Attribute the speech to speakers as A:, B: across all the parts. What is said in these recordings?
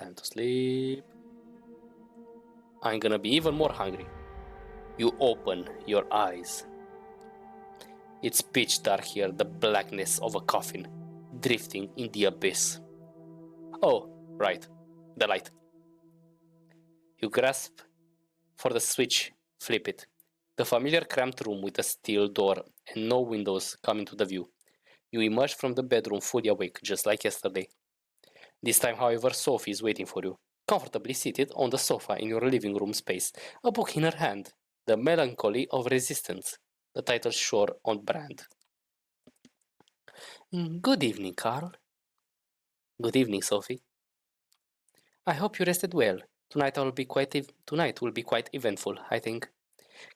A: Time to sleep. I'm gonna be even more hungry. You open your eyes. It's pitch dark here, the blackness of a coffin, drifting in the abyss. Oh, right, the light. You grasp for the switch, flip it. The familiar cramped room with a steel door and no windows come into the view. You emerge from the bedroom fully awake, just like yesterday. This time, however, Sophie is waiting for you, comfortably seated on the sofa in your living room space, a book in her hand, The Melancholy of Resistance, the title sure on brand. Good evening, Carl. Good evening, Sophie. I hope you rested well. Tonight will be quite eventful, I think.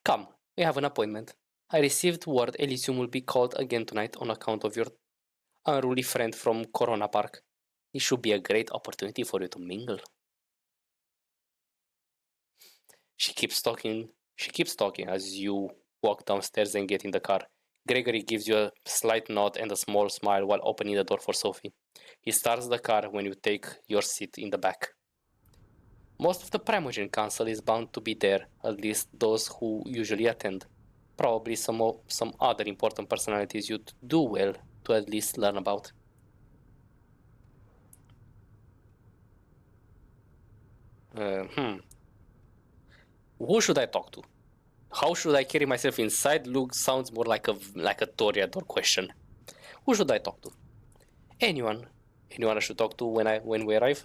A: Come, we have an appointment. I received word Elysium will be called again tonight on account of your unruly friend from Corona Park. It should be a great opportunity for you to mingle. She keeps talking as you walk downstairs and get in the car. Gregory gives you a slight nod and a small smile while opening the door for Sophie. He starts the car when you take your seat in the back. Most of the Primogen Council is bound to be there, at least those who usually attend. Probably some other important personalities you'd do well to at least learn about. Who should I talk to? How should I carry myself inside? Luke sounds more like a Toreador question. Who should I talk to? Anyone. Anyone I should talk to when we arrive?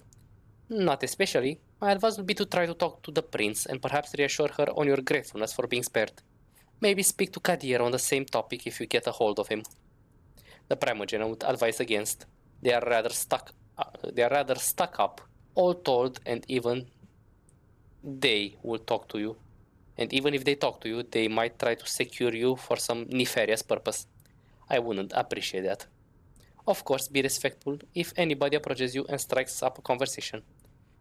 A: Not especially. My advice would be to try to talk to the prince and perhaps reassure her on your gratefulness for being spared. Maybe speak to Kadir on the same topic if you get a hold of him. The Primogen would advise against. They are rather stuck up, all told, and even they will talk to you. And even if they talk to you, they might try to secure you for some nefarious purpose. I wouldn't appreciate that. Of course, be respectful if anybody approaches you and strikes up a conversation.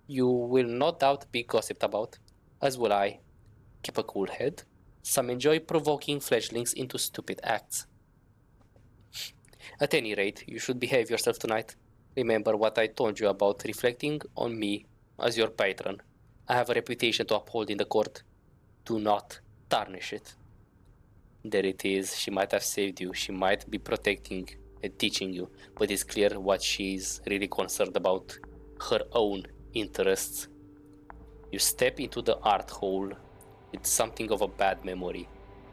A: You will no doubt be gossiped about, as will I. Keep a cool head. Some enjoy provoking fledglings into stupid acts. At any rate, you should behave yourself tonight. Remember what I told you about reflecting on me as your patron. I have a reputation to uphold in the court. Do not tarnish it. There it is. She might have saved you. She might be protecting and teaching you, but it's clear what she's really concerned about. Her own interests. You step into the art hole with something of a bad memory.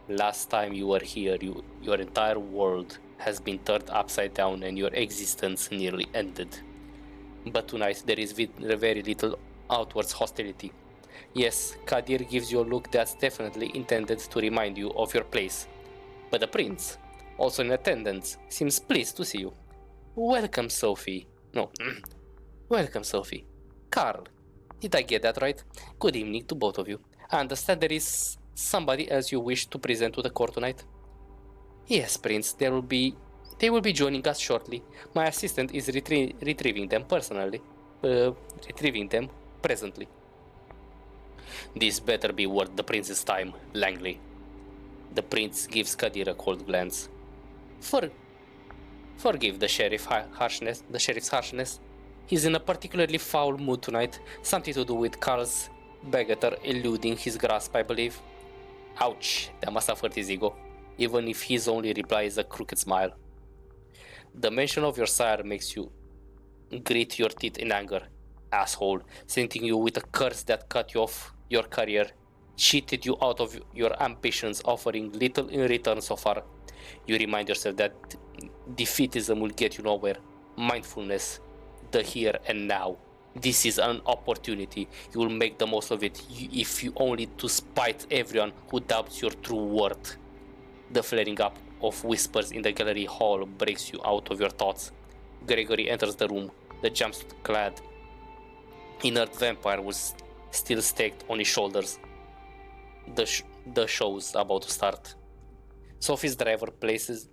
A: Last time you were here, your entire world has been turned upside down and your existence nearly ended. But tonight there is very little outwards hostility. Yes, Kadir gives you a look that's definitely intended to remind you of your place. But the prince, also in attendance, seems pleased to see you. Welcome, Sophie. No, welcome, Sophie. Carl, did I get that right? Good evening to both of you. I understand there is somebody else you wish to present to the court tonight. Yes, Prince, they will be joining us shortly. My assistant is retrieving them presently. This better be worth the prince's time, Langley. The prince gives Kadir a cold glance. Forgive the sheriff's harshness. He's in a particularly foul mood tonight. Something to do with Carl's beggar eluding his grasp, I believe. Ouch, that must have hurt his ego, even if his only reply is a crooked smile. The mention of your sire makes you grit your teeth in anger. Asshole, sending you with a curse that cut you off your career, cheated you out of your ambitions, offering little in return so far. You remind yourself that defeatism will get you nowhere. Mindfulness, the here and now. This is an opportunity. You will make the most of it, if you only to spite everyone who doubts your true worth. The flaring up of whispers in the gallery hall breaks you out of your thoughts. Gregory enters the room. The jumpsuit-clad inert vampire was still staked on his shoulders. The show's about to start. Sophie's driver places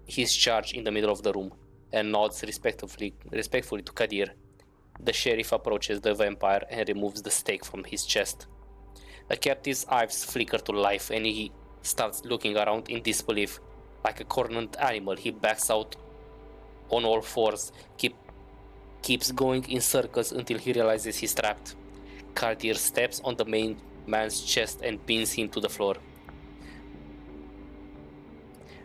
A: his charge in the middle of the room and nods respectfully to Kadir. The sheriff approaches the vampire and removes the stake from his chest. The captive's eyes flicker to life and he starts looking around in disbelief. Like a cornered animal, he backs out on all fours, keeps going in circles until he realizes he's trapped. Kadir steps on the main man's chest and pins him to the floor.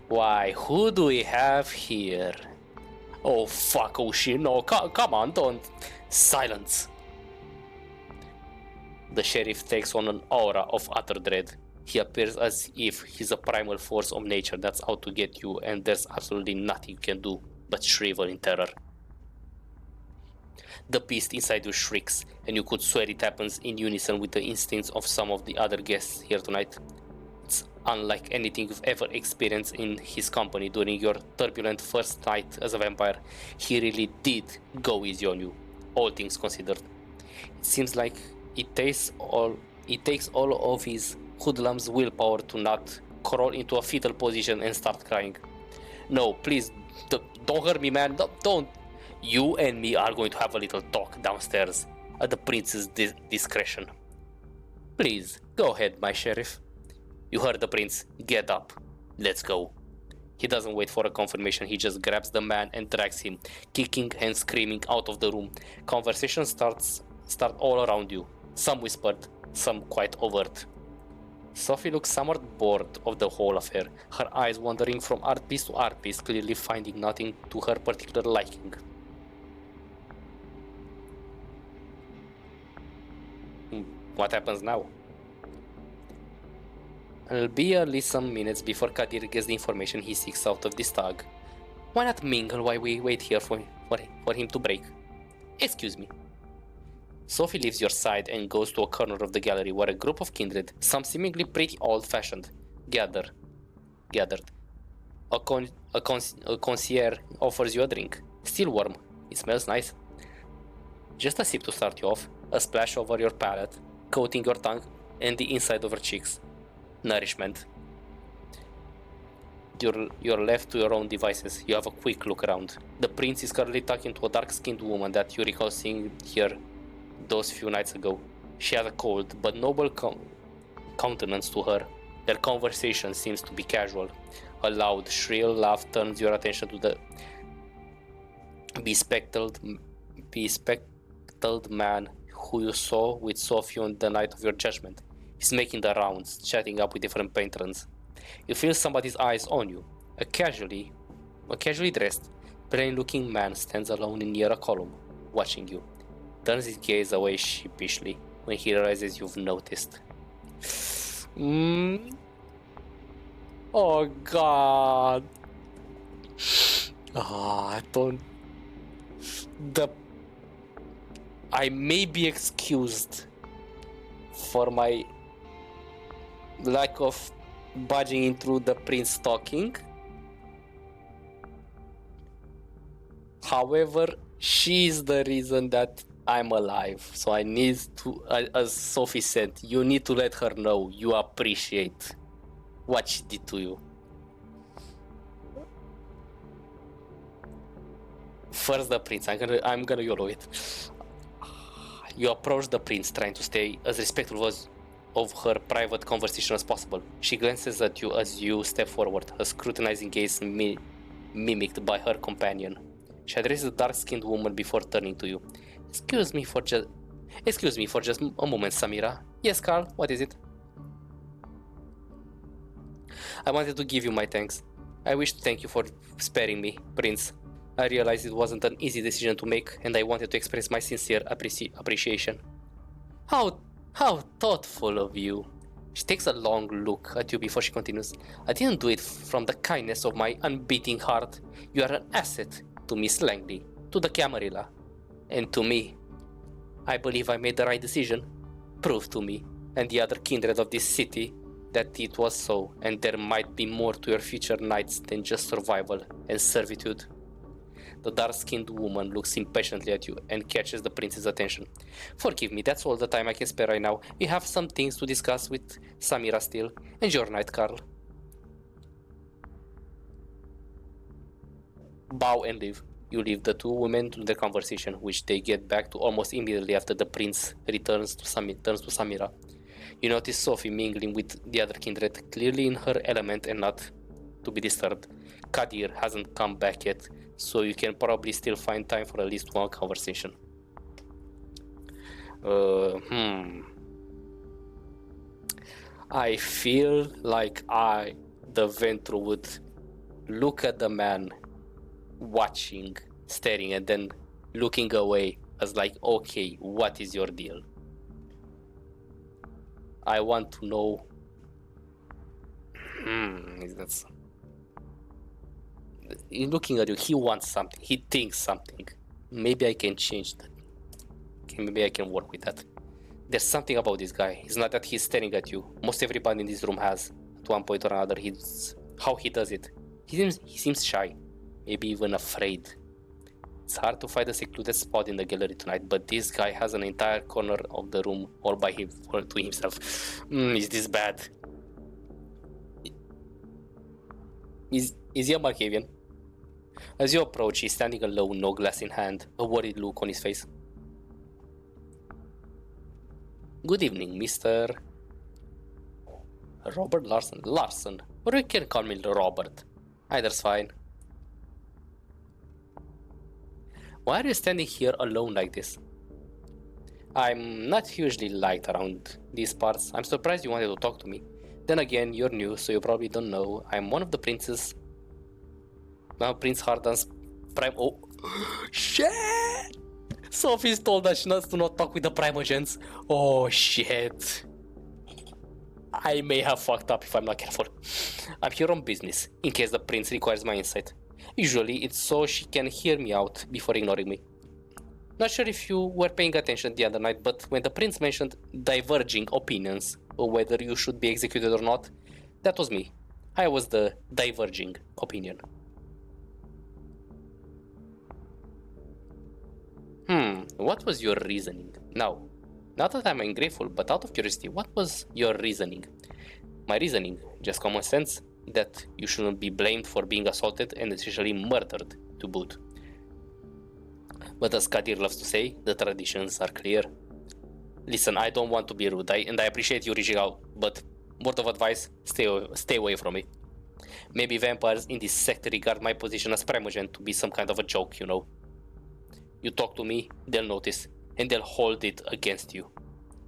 A: Why, who do we have here? Oh fuck, oh shit, no, come on, don't. Silence. The sheriff takes on an aura of utter dread. He appears as if he's a primal force of nature that's out to get you, and there's absolutely nothing you can do but shrivel in terror. The beast inside you shrieks, and you could swear it happens in unison with the instincts of some of the other guests here tonight. It's unlike anything you've ever experienced in his company during your turbulent first night as a vampire. He really did go easy on you, all things considered. It seems like it takes all of his hoodlum's willpower to not crawl into a fetal position and start crying. No, please, don't hurt me, man. Don't. You and me are going to have a little talk downstairs at the prince's discretion. Please, go ahead, my sheriff. You heard the prince. Get up. Let's go. He doesn't wait for a confirmation. He just grabs the man and drags him, kicking and screaming out of the room. Conversations start all around you. Some whispered, some quite overt. Sophie looks somewhat bored of the whole affair, her eyes wandering from art piece to art piece, clearly finding nothing to her particular liking. What happens now? It'll be at least some minutes before Kadir gets the information he seeks out of this thug. Why not mingle while we wait here for him to break? Excuse me. Sophie leaves your side and goes to a corner of the gallery where a group of kindred, some seemingly pretty old-fashioned, gathered. A concierge offers you a drink. Still warm. It smells nice. Just a sip to start you off, a splash over your palate, coating your tongue and the inside of your cheeks. Nourishment. You're left to your own devices. You have a quick look around. The prince is currently talking to a dark-skinned woman that you recall seeing here those few nights ago. She has a cold but noble countenance to her. Their conversation seems to be casual. A loud, shrill laugh turns your attention to the bespectacled man who you saw with Sophie on the night of your judgment. He's making the rounds, chatting up with different patrons. You feel somebody's eyes on you. A casually dressed, plain-looking man stands alone near a column, watching you. Turns his gaze away sheepishly when he realizes you've noticed. Oh God. I may be excused for my lack of budging into the prince talking. However, she is the reason that I'm alive. So I need to, as Sophie said, you need to let her know you appreciate what she did to you. First the prince, I'm gonna YOLO it. You approach the prince, trying to stay as respectful of her private conversation as possible. She glances at you as you step forward, her scrutinizing gaze mimicked by her companion. She addresses the dark-skinned woman before turning to you. Excuse me for just a moment, Samira. Yes, Carl, what is it? I wanted to give you my thanks. I wish to thank you for sparing me, Prince. I realized it wasn't an easy decision to make, and I wanted to express my sincere appreciation. How thoughtful of you. She takes a long look at you before she continues. I didn't do it from the kindness of my unbeating heart. You are an asset to Miss Langley, to the Camarilla, and to me. I believe I made the right decision. Prove to me, and the other kindred of this city, that it was so, and there might be more to your future nights than just survival and servitude. The dark-skinned woman looks impatiently at you and catches the prince's attention. Forgive me, that's all the time I can spare right now. We have some things to discuss with Samira still. Enjoy your night, Carl. Bow and leave. You leave the two women to their conversation, which they get back to almost immediately after the prince turns to Samira. You notice Sophie mingling with the other kindred, clearly in her element and not to be disturbed. Kadir hasn't come back yet, so you can probably still find time for at least one conversation. I feel like the Ventrue, would look at the man watching, staring, and then looking away as like, okay, what is your deal? I want to know. That's... He's looking at you. He wants something. He thinks something. Maybe I can change that. Okay, maybe I can work with that. There's something about this guy. It's not that he's staring at you. Most everybody in this room has, at one point or another. How he does it. He seems shy, maybe even afraid. It's hard to find a secluded spot in the gallery tonight, but this guy has an entire corner of the room all by him, all to himself. Is this bad? Is he a Markavian? As you approach, he's standing alone, no glass in hand, a worried look on his face. Good evening, Mr. Robert Larson. Larson, or you can call me Robert. Either's fine. Why are you standing here alone like this? I'm not hugely liked around these parts. I'm surprised you wanted to talk to me. Then again, you're new, so you probably don't know. I'm one of the princes. Now Prince Hardan's prime... Oh, shit! Sophie's told us to not talk with the Primogents. Oh, shit. I may have fucked up if I'm not careful. I'm here on business, in case the prince requires my insight. Usually, it's so she can hear me out before ignoring me. Not sure if you were paying attention the other night, but when the prince mentioned diverging opinions, or whether you should be executed or not, that was me. I was the diverging opinion. What was your reasoning? Now, not that I'm ungrateful, but out of curiosity, what was your reasoning? My reasoning, just common sense, that you shouldn't be blamed for being assaulted and essentially murdered to boot. But as Kadir loves to say, the traditions are clear. Listen, I don't want to be rude, and I appreciate you reaching out, but word of advice, stay away from me. Maybe vampires in this sect regard my position as Primogent to be some kind of a joke, you know. You talk to me, they'll notice, and they'll hold it against you.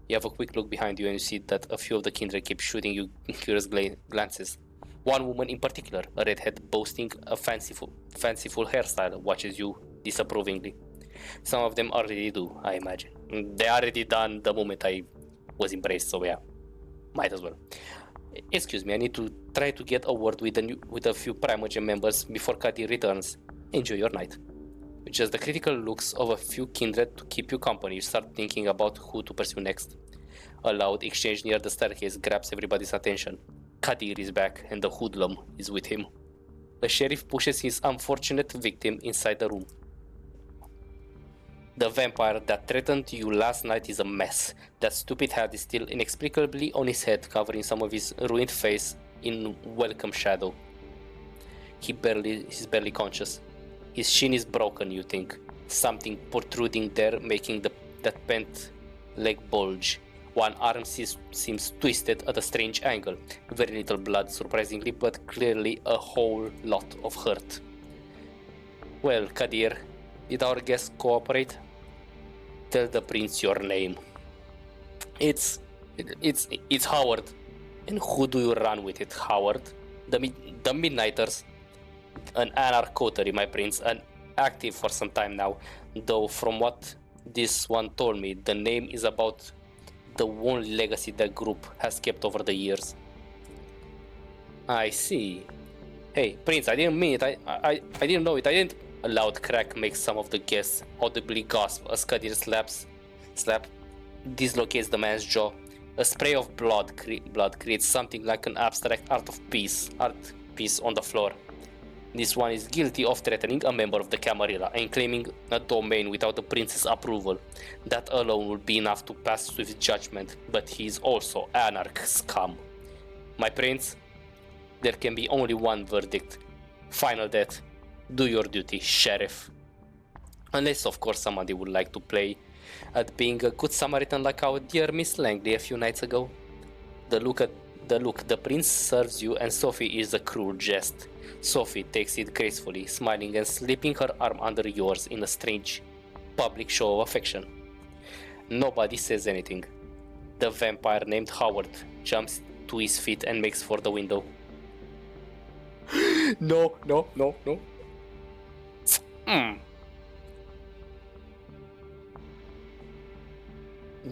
A: You have a quick look behind you and you see that a few of the Kindred keep shooting you curious glances. One woman in particular, a redhead boasting a fanciful hairstyle, watches you disapprovingly. Some of them already do, I imagine. They already done the moment I was embraced, so yeah, might as well. Excuse me, I need to try to get a word with a few Primogent members before Kadir returns. Enjoy your night. With just the critical looks of a few Kindred to keep you company, you start thinking about who to pursue next. A loud exchange near the staircase grabs everybody's attention. Kadir is back and the hoodlum is with him. The sheriff pushes his unfortunate victim inside the room. The vampire that threatened you last night is a mess. That stupid hat is still inexplicably on his head, covering some of his ruined face in welcome shadow. He's barely conscious. His shin is broken, you think. Something protruding there, making that bent leg bulge. One arm seems twisted at a strange angle. Very little blood, surprisingly, but clearly a whole lot of hurt. Well, Kadir, did our guest cooperate? Tell the prince your name. It's Howard. And who do you run with it, Howard? The Midnighters. An Anarch coterie, my prince, and active for some time now, though from what this one told me, the name is about the one legacy that group has kept over the years. I see. Hey, Prince, I didn't mean it. I didn't know it. I didn't. A loud crack makes some of the guests audibly gasp as Kadir slap dislocates the man's jaw. A spray of blood creates something like an abstract art piece on the floor. This one is guilty of threatening a member of the Camarilla and claiming a domain without the prince's approval. That alone would be enough to pass swift judgment, but he is also Anarch scum. My prince, there can be only one verdict. Final death. Do your duty, sheriff. Unless, of course, somebody would like to play at being a good Samaritan like our dear Miss Langley a few nights ago. The look, the prince serves you, and Sophie is a cruel jest. Sophie takes it gracefully, smiling and slipping her arm under yours in a strange, public show of affection. Nobody says anything. The vampire named Howard jumps to his feet and makes for the window. No.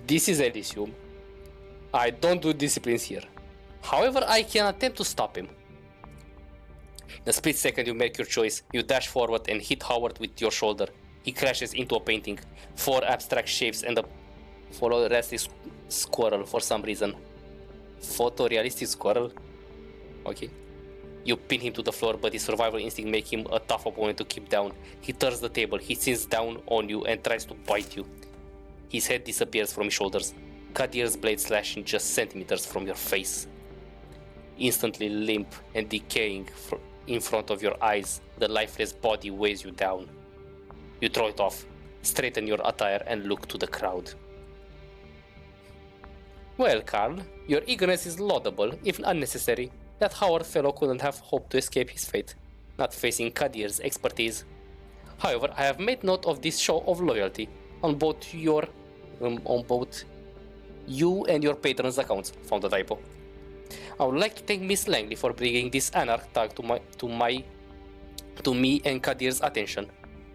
A: This is Elysium. I don't do disciplines here. However, I can attempt to stop him. In a split second, you make your choice. You dash forward and hit Howard with your shoulder. He crashes into a painting. 4 abstract shapes and a photorealistic squirrel for some reason. Photorealistic squirrel? Okay. You pin him to the floor, but his survival instinct makes him a tough opponent to keep down. He turns the table, he sits down on you and tries to bite you. His head disappears from his shoulders. Kadir's blade slashing just centimeters from your face. Instantly limp and decaying in front of your eyes, the lifeless body weighs you down. You throw it off, straighten your attire and look to the crowd. Well, Carl, your eagerness is laudable, if unnecessary. That Howard fellow couldn't have hoped to escape his fate, not facing Kadir's expertise. However, I have made note of this show of loyalty on both you and your patron's accounts. Found a typo. I would like to thank Miss Langley for bringing this Anarch tag to me and Kadir's attention.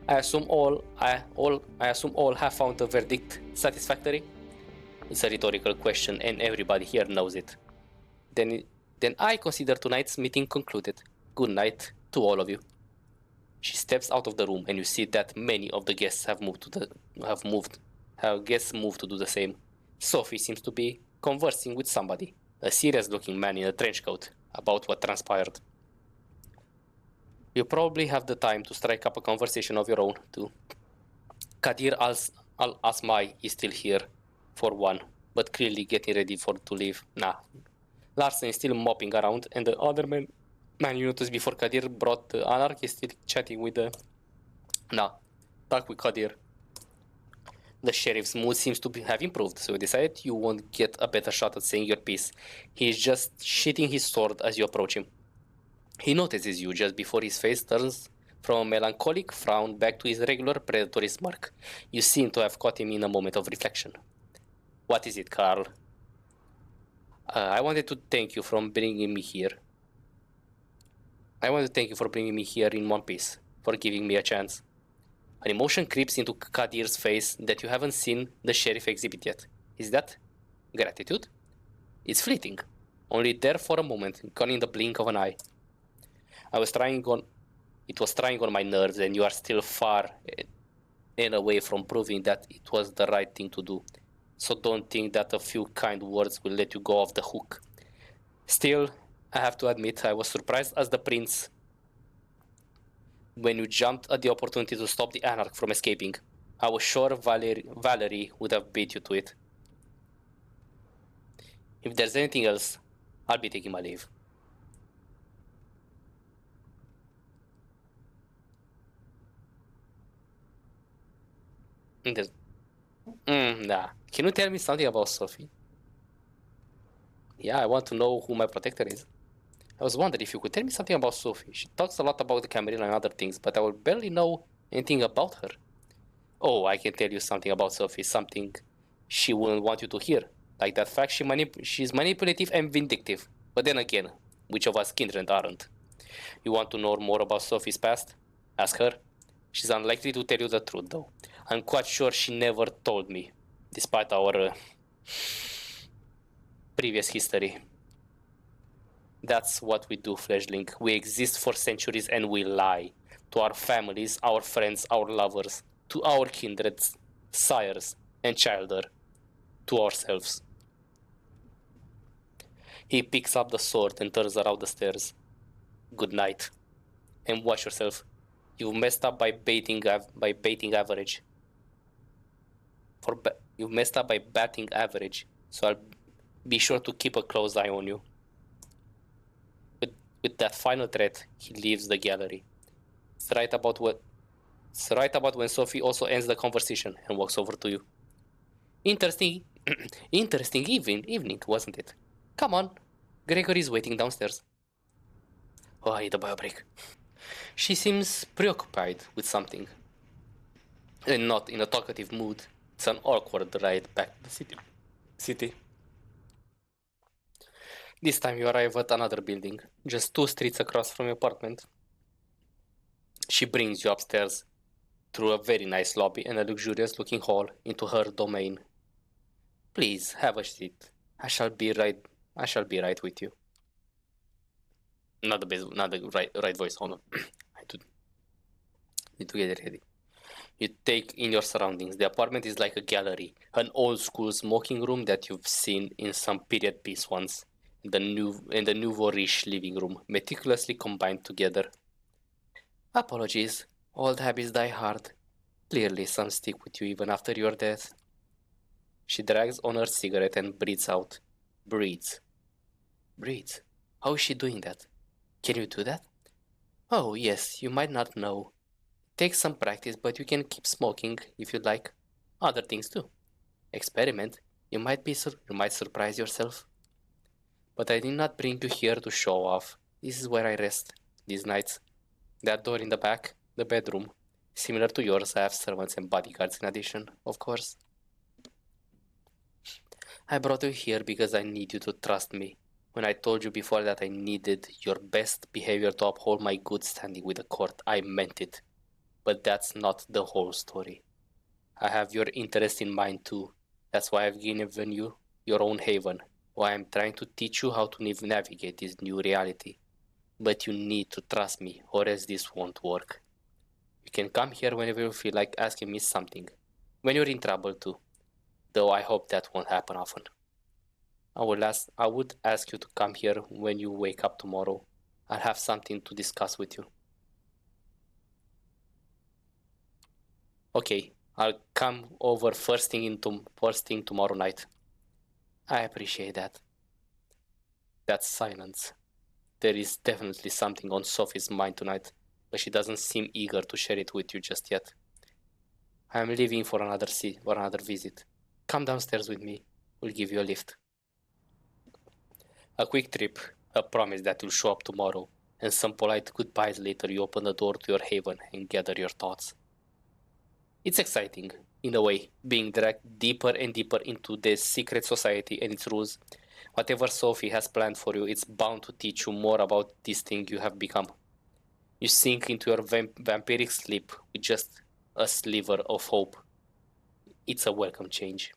A: I assume all have found the verdict satisfactory. It's a rhetorical question, and everybody here knows it. Then I consider tonight's meeting concluded. Good night to all of you. She steps out of the room, and you see that many of the guests have moved to do the same. Sophie seems to be conversing with somebody, a serious-looking man in a trench coat, about what transpired. You probably have the time to strike up a conversation of your own, too. Kadir Al-Asmai is still here, for one, but clearly getting ready to leave. Nah. Larsen is still mopping around, and the other man you noticed before Kadir brought the Anarch is still chatting with the... talk with Kadir. The sheriff's mood seems to have improved, so you decide you won't get a better shot at saying your piece. He is just shitting his sword as you approach him. He notices you just before his face turns from a melancholic frown back to his regular predatory smirk. You seem to have caught him in a moment of reflection. What is it, Carl? I wanted to thank you for bringing me here. In one piece, for giving me a chance. An emotion creeps into Kadir's face that you haven't seen the sheriff exhibit yet. Is that gratitude? It's fleeting, only there for a moment, gone in the blink of an eye. It was trying on my nerves, and you are still far and away from proving that it was the right thing to do. So don't think that a few kind words will let you go off the hook. Still, I have to admit I was surprised as the prince when you jumped at the opportunity to stop the Anarch from escaping. I was sure Valerie would have beat you to it. If there's anything else, I'll be taking my leave. Nah. Can you tell me something about Sophie? Yeah, I want to know who my protector is. I was wondering if you could tell me something about Sophie. She talks a lot about the Camarilla and other things, but I will barely know anything about her. Oh, I can tell you something about Sophie, something she wouldn't want you to hear. Like that fact she's manipulative and vindictive. But then again, which of us Kindred aren't? You want to know more about Sophie's past? Ask her. She's unlikely to tell you the truth, though. I'm quite sure she never told me, despite our previous history. That's what we do, Fledgling. We exist for centuries and we lie. To our families, our friends, our lovers. To our kindreds, sires, and children. To ourselves. He picks up the sword and turns around the stairs. Good night. And watch yourself. You've messed up by baiting average. You've messed up by batting average. So I'll be sure to keep a close eye on you. With that final threat, he leaves the gallery. It's right about when Sophie also ends the conversation and walks over to you. Interesting evening, wasn't it? Come on, Gregory's waiting downstairs. Oh, I need a bio break. She seems preoccupied with something, and not in a talkative mood. It's an awkward ride back to the city. This time you arrive at another building, just 2 streets across from your apartment. She brings you upstairs through a very nice lobby and a luxurious looking hall into her domain. Please have a seat. I shall be right with you. Not the right voice. Hold on. I need to get ready. You take in your surroundings. The apartment is like a gallery, an old school smoking room that you've seen in some period piece once. The nouveau riche living room, meticulously combined together. Apologies. Old habits die hard. Clearly, some stick with you even after your death. She drags on her cigarette and breathes out. Breathes. Breathes. How is she doing that? Can you do that? Oh, yes, you might not know. Takes some practice, but you can keep smoking if you like. Other things too. Experiment. You might surprise yourself. But I did not bring you here to show off. This is where I rest these nights. That door in the back, the bedroom. Similar to yours, I have servants and bodyguards in addition, of course. I brought you here because I need you to trust me. When I told you before that I needed your best behavior to uphold my good standing with the court, I meant it. But that's not the whole story. I have your interest in mind too. That's why I've given you your own haven. Why I'm trying to teach you how to navigate this new reality. But you need to trust me, or else this won't work. You can come here whenever you feel like asking me something. When you're in trouble too. Though I hope that won't happen often. I would ask you to come here when you wake up tomorrow. I'll have something to discuss with you. Okay, I'll come over first thing tomorrow night. I appreciate that. That's silence. There is definitely something on Sophie's mind tonight, but she doesn't seem eager to share it with you just yet. I am leaving for another visit. Come downstairs with me. We'll give you a lift. A quick trip, a promise that you'll show up tomorrow, and some polite goodbyes later. You open the door to your haven and gather your thoughts. It's exciting, in a way, being dragged deeper and deeper into this secret society and its rules. Whatever Sophie has planned for you, it's bound to teach you more about this thing you have become. You sink into your vampiric sleep with just a sliver of hope. It's a welcome change.